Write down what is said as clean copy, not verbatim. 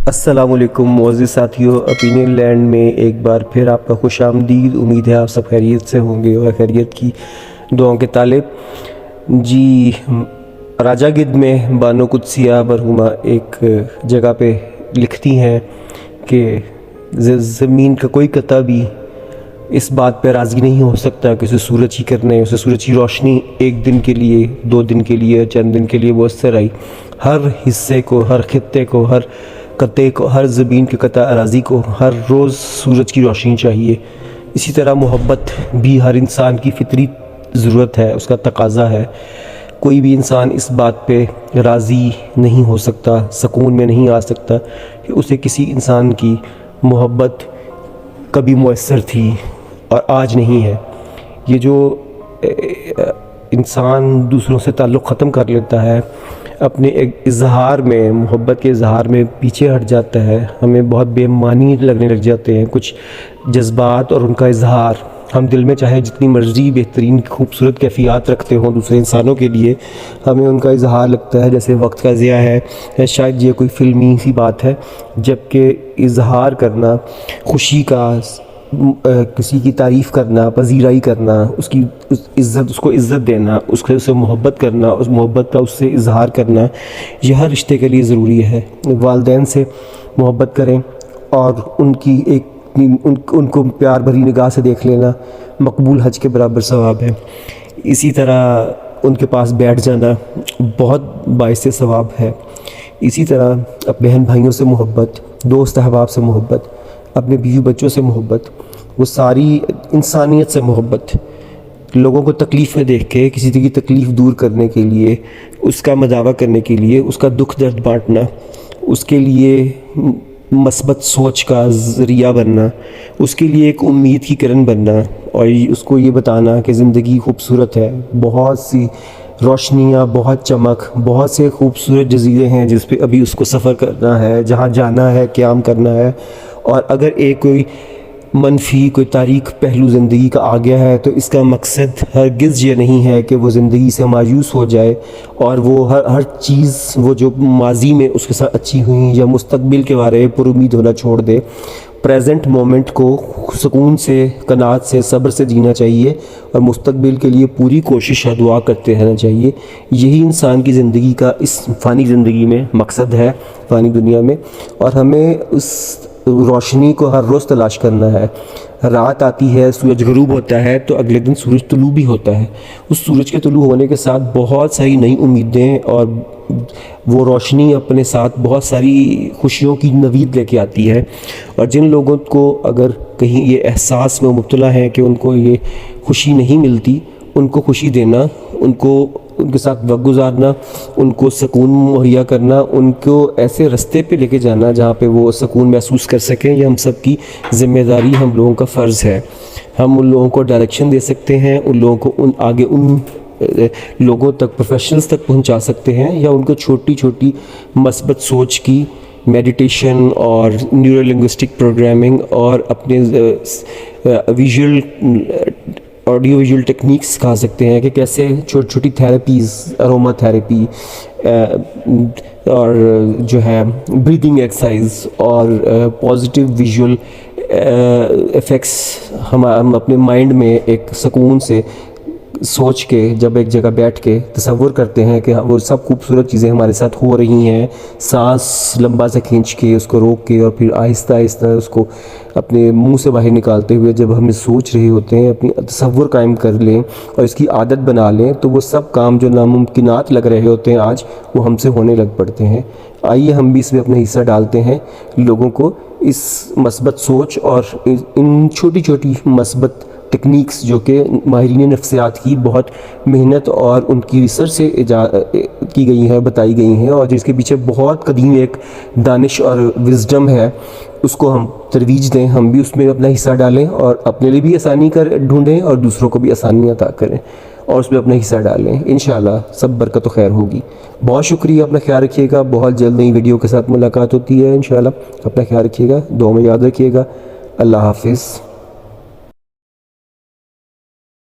السلام علیکم معزز ساتھیوں، اوپینین لینڈ میں ایک بار پھر آپ کا خوش آمدید۔ امید ہے آپ سب خیریت سے ہوں گے اور خیریت کی دعاؤں کے طالب۔ جی، راجہ گدھ میں بانو قدسیہ مرحومہ ایک جگہ پہ لکھتی ہیں کہ زمین کا کوئی قطعہ بھی اس بات پہ راضی نہیں ہو سکتا کہ اسے سورج ہی کرنے، اسے سورج کی روشنی ایک دن کے لیے، 2 دن کے لیے، چند دن کے لیے میسر آئی۔ ہر حصے کو، ہر خطے کو، ہر قطعے کو، ہر زمین کے قطع اراضی کو ہر روز سورج کی روشنی چاہیے۔ اسی طرح محبت بھی ہر انسان کی فطری ضرورت ہے، اس کا تقاضا ہے۔ کوئی بھی انسان اس بات پہ راضی نہیں ہو سکتا، سکون میں نہیں آ سکتا کہ اسے کسی انسان کی محبت کبھی میسر تھی اور آج نہیں ہے۔ یہ جو انسان دوسروں سے تعلق ختم کر لیتا ہے، اپنے ایک اظہار میں، محبت کے اظہار میں پیچھے ہٹ جاتا ہے، ہمیں بہت بے معنی لگنے لگ جاتے ہیں کچھ جذبات اور ان کا اظہار۔ ہم دل میں چاہے جتنی مرضی بہترین خوبصورت کیفیات رکھتے ہوں دوسرے انسانوں کے لیے، ہمیں ان کا اظہار لگتا ہے جیسے وقت کا ضیاع ہے، شاید یہ کوئی فلمی سی بات ہے، جبکہ اظہار کرنا خوشی کا، کسی کی تعریف کرنا، پذیرائی کرنا، اس کو عزت دینا، اسے محبت کرنا، اس محبت کا اس سے اظہار کرنا، یہ ہر رشتے کے لیے ضروری ہے۔ والدین سے محبت کریں اور ان کو پیار بھری نگاہ سے دیکھ لینا مقبول حج کے برابر ثواب ہے۔ اسی طرح ان کے پاس بیٹھ جانا بہت باعث ثواب ہے۔ اسی طرح بہن بھائیوں سے محبت، دوست احباب سے محبت، اپنے بیوی بچوں سے محبت، وہ ساری انسانیت سے محبت، لوگوں کو تکلیف میں دیکھ کے کسی کی تکلیف دور کرنے کے لیے، اس کا مداوع کرنے کے لیے، اس کا دکھ درد بانٹنا، اس کے لیے مثبت سوچ کا ذریعہ بننا، اس کے لیے ایک امید کی کرن بننا، اور اس کو یہ بتانا کہ زندگی خوبصورت ہے، بہت سی روشنیاں، بہت چمک، بہت سے خوبصورت جزیرے ہیں جس پہ ابھی اس کو سفر کرنا ہے، جہاں جانا ہے، قیام کرنا ہے۔ اور اگر کوئی منفی، کوئی تاریک پہلو زندگی کا آ گیا ہے تو اس کا مقصد ہرگز یہ نہیں ہے کہ وہ زندگی سے مایوس ہو جائے اور وہ ہر چیز، وہ جو ماضی میں اس کے ساتھ اچھی ہوئیں یا مستقبل کے بارے میں پر امید ہونا چھوڑ دے۔ پریزنٹ مومنٹ کو سکون سے، قناعت سے، صبر سے جینا چاہیے اور مستقبل کے لیے پوری کوشش اور دعا کرتے رہنا چاہیے۔ یہی انسان کی زندگی کا اس فانی زندگی میں مقصد ہے، فانی دنیا میں، اور ہمیں اس روشنی کو ہر روز تلاش کرنا ہے۔ رات آتی ہے، سورج غروب ہوتا ہے تو اگلے دن سورج طلوع بھی ہوتا ہے۔ اس سورج کے طلوع ہونے کے ساتھ بہت ساری نئی امیدیں اور وہ روشنی اپنے ساتھ بہت ساری خوشیوں کی نوید لے کے آتی ہے۔ اور جن لوگوں کو اگر کہیں یہ احساس میں مبتلا ہے کہ ان کو یہ خوشی نہیں ملتی، ان کو خوشی دینا، ان کے ساتھ وقت گزارنا، ان کو سکون مہیا کرنا، ان کو ایسے رستے پہ لے کے جانا جہاں پہ وہ سکون محسوس کر سکیں، یہ ہم سب کی ذمہ داری، ہم لوگوں کا فرض ہے۔ ہم ان لوگوں کو ڈائریکشن دے سکتے ہیں، ان لوگوں کو ان لوگوں تک، پروفیشنلز تک پہنچا سکتے ہیں، یا ان کو چھوٹی چھوٹی مثبت سوچ کی میڈیٹیشن اور نیورو لنگوسٹک پروگرامنگ اور اپنے آڈیو ویژول ٹیکنیکس سکھا سکتے ہیں کہ کیسے چھوٹی چھوٹی تھیراپیز، اروما تھیراپی اور جو ہے بریدنگ ایکسرسائز اور پازیٹیو ویژول ایفیکٹس، ہم اپنے مائنڈ میں ایک سکون سے سوچ کے جب ایک جگہ بیٹھ کے تصور کرتے ہیں کہ وہ سب خوبصورت چیزیں ہمارے ساتھ ہو رہی ہیں، سانس لمبا سے کھینچ کے اس کو روک کے اور پھر آہستہ آہستہ اس کو اپنے منہ سے باہر نکالتے ہوئے جب ہم سوچ رہے ہوتے ہیں، اپنی تصور قائم کر لیں اور اس کی عادت بنا لیں، تو وہ سب کام جو ناممکنات لگ رہے ہوتے ہیں آج، وہ ہم سے ہونے لگ پڑتے ہیں۔ آئیے ہم بھی اس میں اپنا حصہ ڈالتے ہیں، لوگوں کو اس مثبت سوچ اور ان چھوٹی چھوٹی مثبت ٹیکنیکس جو کہ ماہرین نفسیات کی بہت محنت اور ان کی ریسرچ سے کی گئی ہیں، بتائی گئی ہیں، اور جس کے پیچھے بہت قدیم ایک دانش اور وزڈم ہے، اس کو ہم ترویج دیں، ہم بھی اس میں اپنا حصہ ڈالیں اور اپنے لیے بھی آسانی ڈھونڈیں اور دوسروں کو بھی آسانی عطا کریں اور اس میں اپنا حصہ ڈالیں۔ انشاءاللہ سب برکت و خیر ہوگی۔ بہت شکریہ، اپنا خیال رکھیے گا۔ بہت جلد نئی ویڈیو کے ساتھ ملاقات ہوتی ہے انشاءاللہ۔ اپنا خیال رکھیے گا، دعا میں یاد رکھیے گا۔ اللہ حافظ۔